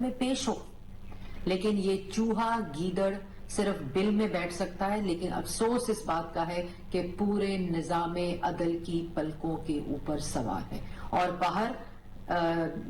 में पेश हो। लेकिन ये चूहा गीदड़ सिर्फ बिल में बैठ सकता है, लेकिन अफसोस इस बात का है कि पूरे निजामे अदल की पलकों के ऊपर सवार है। और बाहर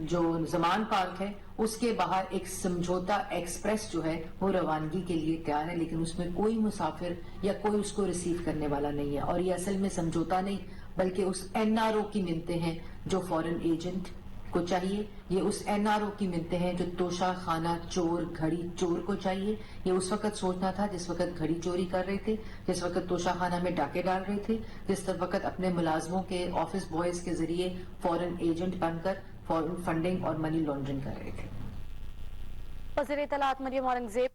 जो जमान पार्क है उसके बाहर एक समझौता एक्सप्रेस जो है वो रवानगी के लिए तैयार है, लेकिन उसमें कोई मुसाफिर या कोई उसको रिसीव करने वाला नहीं है। और ये असल में समझौता नहीं बल्कि उस एनआरओ की मिन्नतें हैं जो फॉरेन एजेंट को चाहिए, ये उस एनआरओ की मिलते हैं जो तोशा खाना चोर घड़ी चोर को चाहिए। ये उस वक्त सोचना था जिस वक्त घड़ी चोरी कर रहे थे, जिस वक्त तोशा खाना में डाके डाल रहे थे, जिस वक्त अपने मुलाजमों के ऑफिस बॉयज के जरिए फॉरेन एजेंट बनकर फॉरेन फंडिंग और मनी लॉन्ड्रिंग कर रहे थे। वज़ीर इत्तलात मरियम औरंगजेब